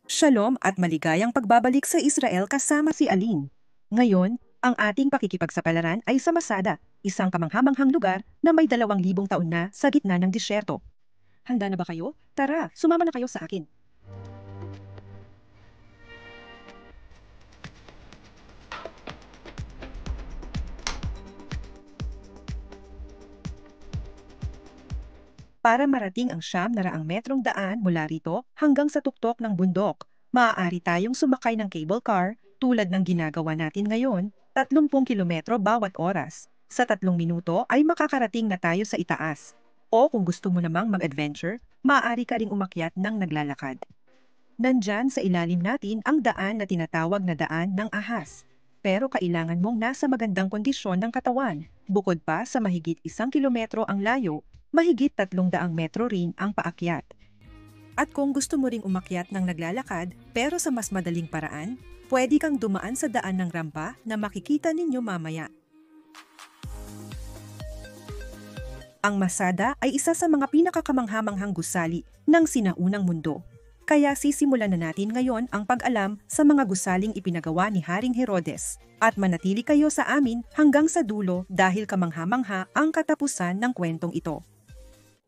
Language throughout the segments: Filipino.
Shalom at maligayang pagbabalik sa Israel kasama si Aline. Ngayon, ang ating pakikipagsapalaran ay sa Masada, isang kamanghamanghang lugar na may 2,000 taon na sa gitna ng disyerto. Handa na ba kayo? Tara, sumama na kayo sa akin. Para marating ang 900 metrong daan mula rito hanggang sa tuktok ng bundok, maaari tayong sumakay ng cable car tulad ng ginagawa natin ngayon, 30 kilometro bawat oras. Sa 3 minuto ay makakarating na tayo sa itaas. O kung gusto mo namang mag-adventure, maaari ka ring umakyat ng naglalakad. Nandyan sa ilalim natin ang daan na tinatawag na daan ng ahas. Pero kailangan mong nasa magandang kondisyon ng katawan. Bukod pa sa mahigit 1 kilometro ang layo, mahigit 300 metro rin ang paakyat. At kung gusto mo ring umakyat ng naglalakad pero sa mas madaling paraan, pwede kang dumaan sa daan ng rampa na makikita ninyo mamaya. Ang Masada ay isa sa mga pinakakamanghamanghang gusali ng sinaunang mundo. Kaya sisimulan na natin ngayon ang pag-alam sa mga gusaling ipinagawa ni Haring Herodes. At manatili kayo sa amin hanggang sa dulo dahil kamangha-mangha ang katapusan ng kwentong ito.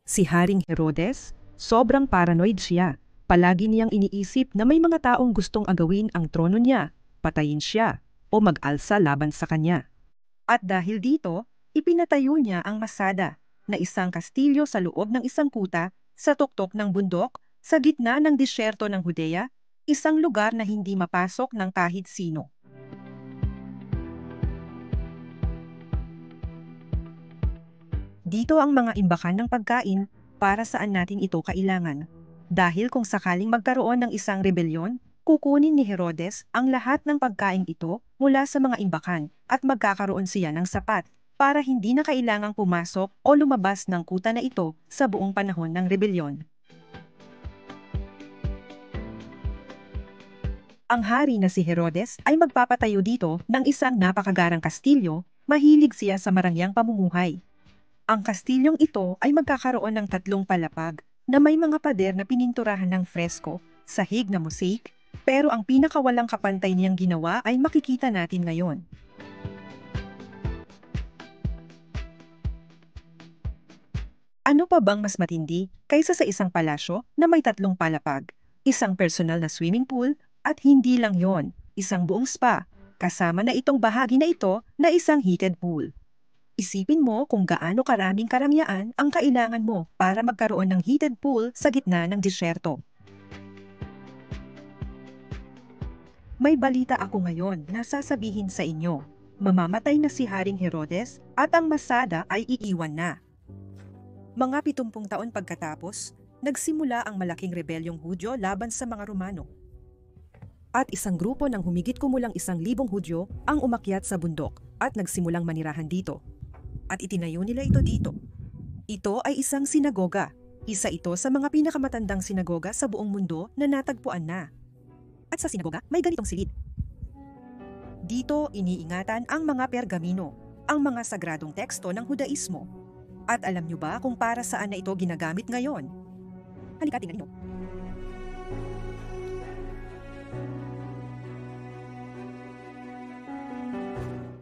Si Haring Herodes, sobrang paranoid siya. Palagi niyang iniisip na may mga taong gustong agawin ang trono niya, patayin siya, o mag-alsa laban sa kanya. At dahil dito, ipinatayo niya ang Masada, na isang kastilyo sa loob ng isang kuta sa tuktok ng bundok, sa gitna ng disyerto ng Judea, isang lugar na hindi mapasok ng kahit sino. Dito ang mga imbakan ng pagkain para saan natin ito kailangan. Dahil kung sakaling magkaroon ng isang rebelyon, kukunin ni Herodes ang lahat ng pagkain ito mula sa mga imbakan at magkakaroon siya ng sapat para hindi na kailangang pumasok o lumabas ng kuta na ito sa buong panahon ng rebelyon. Ang hari na si Herodes ay magpapatayo dito ng isang napakagarang kastilyo, mahilig siya sa marangyang pamumuhay. Ang kastilyong ito ay magkakaroon ng 3 palapag na may mga pader na pininturahan ng fresko, sahig na mosaic, pero ang pinakawalang kapantay niyang ginawa ay makikita natin ngayon. Ano pa bang mas matindi kaysa sa isang palasyo na may 3 palapag, isang personal na swimming pool, at hindi lang yon, isang buong spa, kasama na itong bahagi na ito na isang heated pool. Isipin mo kung gaano karaming karangyaan ang kailangan mo para magkaroon ng heated pool sa gitna ng disyerto. May balita ako ngayon na sasabihin sa inyo. Mamamatay na si Haring Herodes at ang Masada ay iiwan na. Mga 70 taon pagkatapos, nagsimula ang malaking rebelyong Hudyo laban sa mga Romano. At isang grupo ng humigit kumulang 1,000 Hudyo ang umakyat sa bundok at nagsimulang manirahan dito. At itinayo nila ito dito. Ito ay isang sinagoga. Isa ito sa mga pinakamatandang sinagoga sa buong mundo na natagpuan na. At sa sinagoga, may ganitong silid. Dito iniingatan ang mga pergamino, ang mga sagradong teksto ng Hudaismo. At alam nyo ba kung para saan na ito ginagamit ngayon? Halika, tingnan niyo.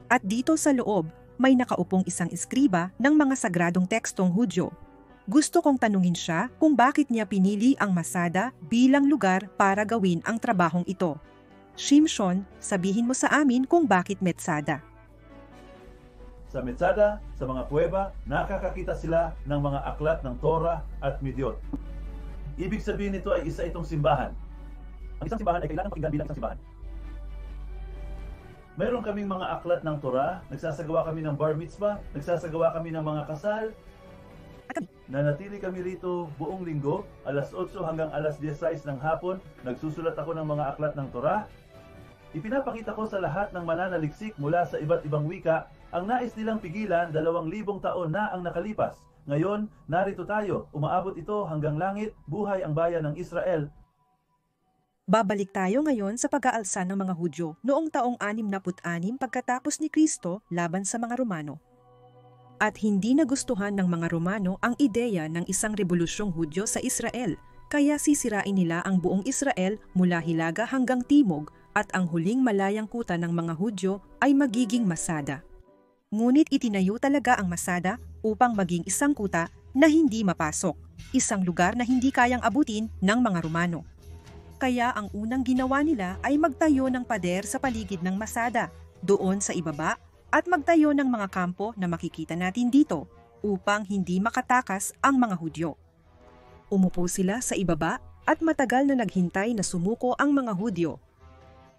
At dito sa loob, may nakaupong isang eskriba ng mga sagradong tekstong Hudyo. Gusto kong tanungin siya kung bakit niya pinili ang Masada bilang lugar para gawin ang trabahong ito. Shimshon, sabihin mo sa amin kung bakit Metsada. Sa Metsada, sa mga kuweba, nakakakita sila ng mga aklat ng Torah at Midyot. Ibig sabihin nito ay isa itong simbahan. Ang isang simbahan ay kailangan pakinggan bilang isang simbahan. Meron kaming mga aklat ng Torah, nagsasagawa kami ng bar mitzvah, nagsasagawa kami ng mga kasal. Nanatili kami rito buong linggo, alas 8 hanggang alas 16 ng hapon, nagsusulat ako ng mga aklat ng Torah. Ipinapakita ko sa lahat ng mananaliksik mula sa iba't ibang wika ang nais nilang pigilan. 2,000 taon na ang nakalipas. Ngayon, narito tayo, umaabot ito hanggang langit, buhay ang bayan ng Israel. Babalik tayo ngayon sa pag-aalsa ng mga Hudyo noong taong 66 pagkatapos ni Kristo laban sa mga Romano. At hindi nagustuhan ng mga Romano ang ideya ng isang rebolusyong Hudyo sa Israel, Kaya sisirain nila ang buong Israel mula hilaga hanggang timog at ang huling malayang kuta ng mga Hudyo ay magiging Masada. Ngunit itinayo talaga ang Masada upang maging isang kuta na hindi mapasok, isang lugar na hindi kayang abutin ng mga Romano. Kaya ang unang ginawa nila ay magtayo ng pader sa paligid ng Masada, doon sa ibaba, at magtayo ng mga kampo na makikita natin dito upang hindi makatakas ang mga Hudyo. Umupo sila sa ibaba at matagal na naghintay na sumuko ang mga Hudyo.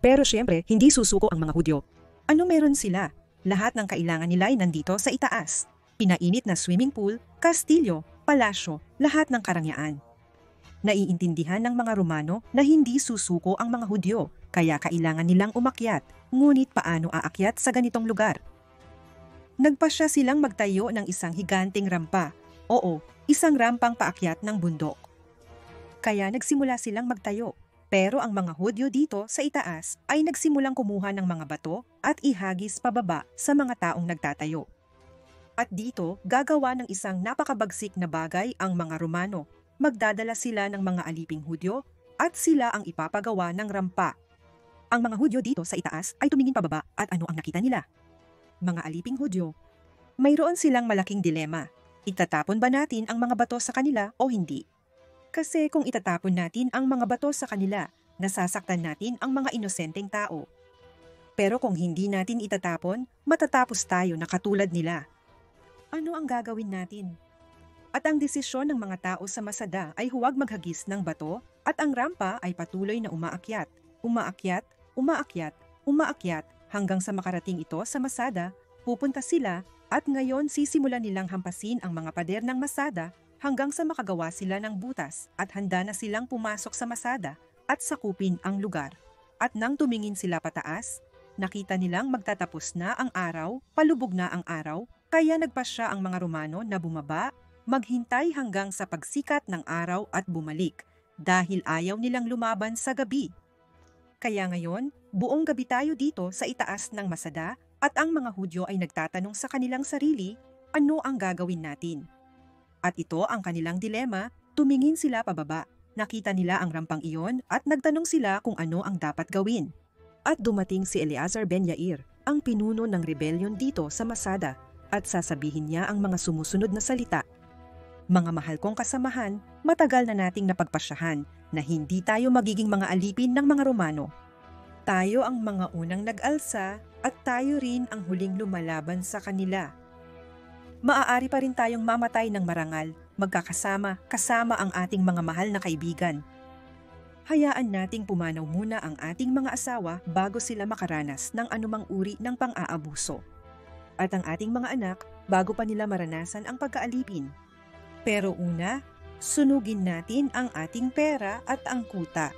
Pero siyempre, hindi susuko ang mga Hudyo. Ano meron sila? Lahat ng kailangan nila ay nandito sa itaas. Pinainit na swimming pool, kastilyo, palasyo, lahat ng karangyaan. Naiintindihan ng mga Romano na hindi susuko ang mga Hudyo, kaya kailangan nilang umakyat. Ngunit paano aakyat sa ganitong lugar? Nagpasya silang magtayo ng isang higanting rampa. Oo, isang rampang paakyat ng bundok. Kaya nagsimula silang magtayo. Pero ang mga Hudyo dito sa itaas ay nagsimulang kumuha ng mga bato at ihagis pababa sa mga taong nagtatayo. At dito, gagawa ng isang napakabagsik na bagay ang mga Romano. Magdadala sila ng mga aliping Hudyo at sila ang ipapagawa ng rampa. Ang mga Hudyo dito sa itaas ay tumingin pababa at ano ang nakita nila? Mga aliping Hudyo. Mayroon silang malaking dilema. Itatapon ba natin ang mga bato sa kanila o hindi? Kasi kung itatapon natin ang mga bato sa kanila, nasasaktan natin ang mga inosenteng tao. Pero kung hindi natin itatapon, matatapos tayo na katulad nila. Ano ang gagawin natin? At ang desisyon ng mga tao sa Masada ay huwag maghagis ng bato at ang rampa ay patuloy na umaakyat, umaakyat, umaakyat, umaakyat hanggang sa makarating ito sa Masada, pupunta sila at ngayon sisimulan nilang hampasin ang mga pader ng Masada hanggang sa makagawa sila ng butas at handa na silang pumasok sa Masada at sakupin ang lugar. At nang tumingin sila pataas, nakita nilang magtatapos na ang araw, palubog na ang araw, kaya nagpasya ang mga Romano na bumaba, maghintay hanggang sa pagsikat ng araw at bumalik dahil ayaw nilang lumaban sa gabi. Kaya ngayon, buong gabi tayo dito sa itaas ng Masada at ang mga Hudyo ay nagtatanong sa kanilang sarili, ano ang gagawin natin? At ito ang kanilang dilema, tumingin sila pababa. Nakita nila ang rampang iyon at nagtanong sila kung ano ang dapat gawin. At dumating si Eleazar ben Yair, ang pinuno ng rebellion dito sa Masada, at sasabihin niya ang mga sumusunod na salita. Mga mahal kong kasamahan, matagal na nating napagpasyahan na hindi tayo magiging mga alipin ng mga Romano. Tayo ang mga unang nag-alsa at tayo rin ang huling lumalaban sa kanila. Maaari pa rin tayong mamatay ng marangal, magkakasama kasama ang ating mga mahal na kaibigan. Hayaan nating pumanaw muna ang ating mga asawa bago sila makaranas ng anumang uri ng pang-aabuso. At ang ating mga anak bago pa nila maranasan ang pagkaalipin. Pero una, sunugin natin ang ating pera at ang kuta.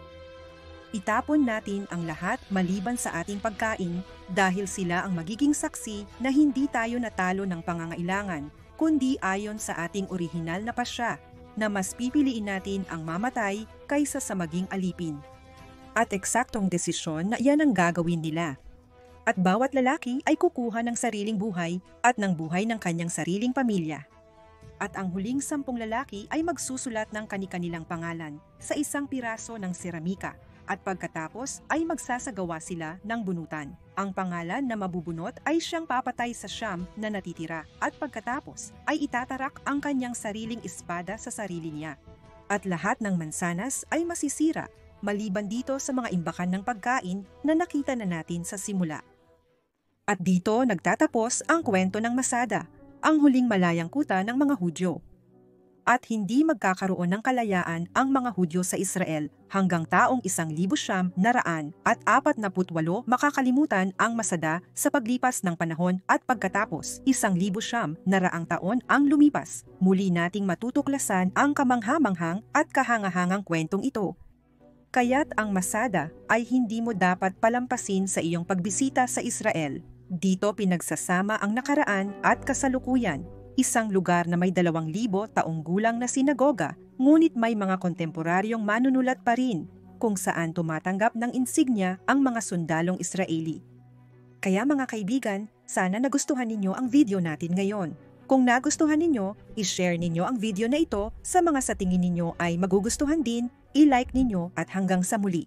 Itapon natin ang lahat maliban sa ating pagkain dahil sila ang magiging saksi na hindi tayo natalo ng pangangailangan, kundi ayon sa ating orihinal na pasya na mas pipiliin natin ang mamatay kaysa sa maging alipin. At eksaktong desisyon na iyan ang gagawin nila. At bawat lalaki ay kukuha ng sariling buhay at ng buhay ng kanyang sariling pamilya. At ang huling 10 lalaki ay magsusulat ng kani-kanilang pangalan sa isang piraso ng seramika. At pagkatapos ay magsasagawa sila ng bunutan. Ang pangalan na mabubunot ay siyang papatay sa siyam na natitira at pagkatapos ay itatarak ang kanyang sariling espada sa sarili niya. At lahat ng mansanas ay masisira maliban dito sa mga imbakan ng pagkain na nakita na natin sa simula. At dito nagtatapos ang kwento ng Masada, ang huling malayang kuta ng mga Hudyo. At hindi magkakaroon ng kalayaan ang mga Hudyo sa Israel hanggang taong 1,948 makakalimutan ang Masada sa paglipas ng panahon at pagkatapos 1,900 taon ang lumipas. Muli nating matutuklasan ang kamangha-manghang at kahangahangang kwentong ito. Kaya't ang Masada ay hindi mo dapat palampasin sa iyong pagbisita sa Israel. Dito pinagsasama ang nakaraan at kasalukuyan. Isang lugar na may 2,000 taong gulang na sinagoga, ngunit may mga kontemporaryong manunulat pa rin, kung saan tumatanggap ng insignya ang mga sundalong Israeli. Kaya mga kaibigan, sana nagustuhan ninyo ang video natin ngayon. Kung nagustuhan ninyo, i-share ninyo ang video na ito sa mga sa tingin ninyo ay magugustuhan din, i-like ninyo at hanggang sa muli.